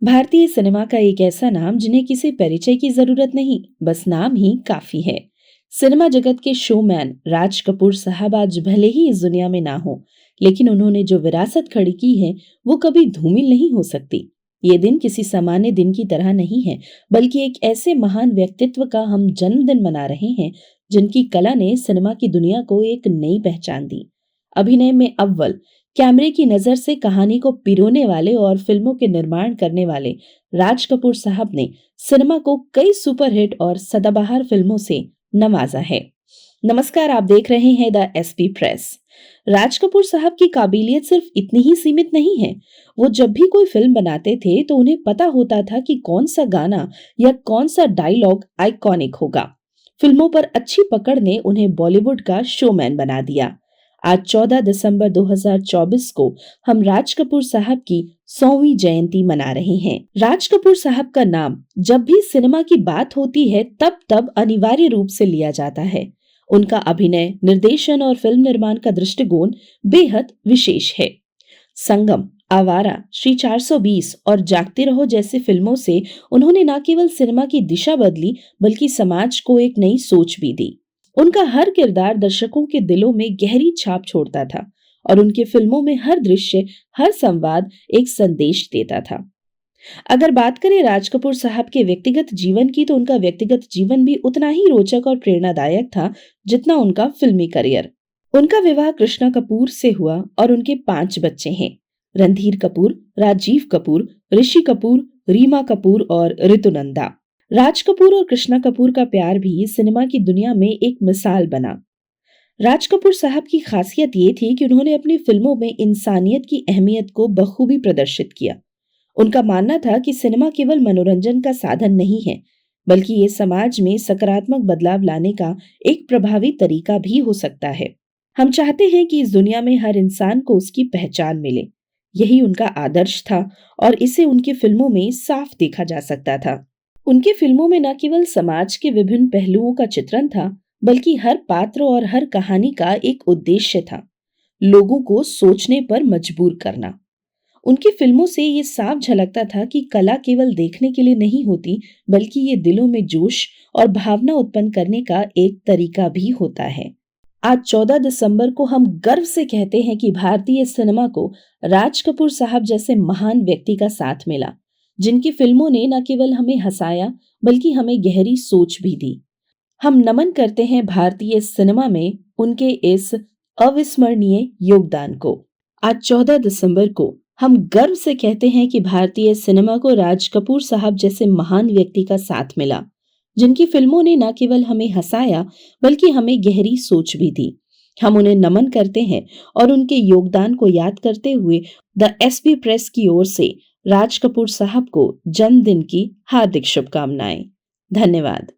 भारतीय सिनेमा का एक ऐसा नाम जिन्हें किसी परिचय की जरूरत नहीं, बस नाम ही काफी है। सिनेमा जगत के शोमैन राज कपूर साहब आज भले ही इस दुनिया में ना हो, लेकिन उन्होंने जो विरासत खड़ी की है वो कभी धूमिल नहीं हो सकती। ये दिन किसी सामान्य दिन की तरह नहीं है, बल्कि एक ऐसे महान व्यक्तित्व का हम जन्मदिन मना रहे हैं जिनकी कला ने सिनेमा की दुनिया को एक नई पहचान दी। अभिनय में अव्वल, कैमरे की नजर से कहानी को पिरोने वाले और फिल्मों के निर्माण करने वाले राज कपूर साहब ने सिनेमा को कई सुपरहिट और सदाबहार फिल्मों से नवाजा है। नमस्कार, आप देख रहे हैं the SP press. Raj Kapoor साहब की काबिलियत सिर्फ इतनी ही सीमित नहीं है। वो जब भी कोई फिल्म बनाते थे तो उन्हें पता होता था कि कौन सा गाना या कौन सा डायलॉग आइकॉनिक होगा। फिल्मों पर अच्छी पकड़ ने उन्हें बॉलीवुड का शोमैन बना दिया। आज 14 दिसंबर 2024 को हम राज कपूर साहब की 100वीं जयंती मना रहे हैं। राज कपूर साहब का नाम जब भी सिनेमा की बात होती है तब तब अनिवार्य रूप से लिया जाता है। उनका अभिनय, निर्देशन और फिल्म निर्माण का दृष्टिकोण बेहद विशेष है। संगम, आवारा, श्री 420 और जागते रहो जैसी फिल्मों से उन्होंने न केवल सिनेमा की दिशा बदली, बल्कि समाज को एक नई सोच भी दी। उनका हर किरदार दर्शकों के दिलों में गहरी छाप छोड़ता था और उनके फिल्मों में हर दृश्य, हर संवाद एक संदेश देता था। अगर बात करें राज कपूर साहब के व्यक्तिगत जीवन की, तो उनका व्यक्तिगत जीवन भी उतना ही रोचक और प्रेरणादायक था जितना उनका फिल्मी करियर। उनका विवाह कृष्णा कपूर से हुआ और उनके 5 बच्चे हैं। रणधीर कपूर, राजीव कपूर, ऋषि कपूर, रीमा कपूर और ऋतुनंदा। राज कपूर और कृष्णा कपूर का प्यार भी सिनेमा की दुनिया में एक मिसाल बना। राज कपूर साहब की खासियत ये थी कि उन्होंने अपनी फिल्मों में इंसानियत की अहमियत को बखूबी प्रदर्शित किया। उनका मानना था कि सिनेमा केवल मनोरंजन का साधन नहीं है, बल्कि ये समाज में सकारात्मक बदलाव लाने का एक प्रभावी तरीका भी हो सकता है। हम चाहते हैं कि इस दुनिया में हर इंसान को उसकी पहचान मिले। यही उनका आदर्श था और इसे उनकी फिल्मों में साफ देखा जा सकता था। उनकी फिल्मों में न केवल समाज के विभिन्न पहलुओं का चित्रण था, बल्कि हर पात्र और हर कहानी का एक उद्देश्य था, लोगों को सोचने पर मजबूर करना। उनकी फिल्मों से ये साफ झलकता था कि कला केवल देखने के लिए नहीं होती, बल्कि ये दिलों में जोश और भावना उत्पन्न करने का एक तरीका भी होता है। आज 14 दिसंबर को हम गर्व से कहते हैं कि भारतीय सिनेमा को राज कपूर साहब जैसे महान व्यक्ति का साथ मिला, जिनकी फिल्मों ने न केवल हमें हंसाया, बल्कि हमें गहरी सोच भी दी। हम नमन करते हैं भारतीय सिनेमा में उनके इस अविस्मरणीय योगदान को। आज 14 दिसंबर को हम गर्व से कहते हैं कि भारतीय सिनेमा को राज कपूर साहब जैसे महान व्यक्ति का साथ मिला, जिनकी फिल्मों ने न केवल हमें हंसाया, बल्कि हमें गहरी सोच भी दी। हम उन्हें नमन करते हैं और उनके योगदान को याद करते हुए द एसपी प्रेस की ओर से राज कपूर साहब को जन्मदिन की हार्दिक शुभकामनाएं। धन्यवाद।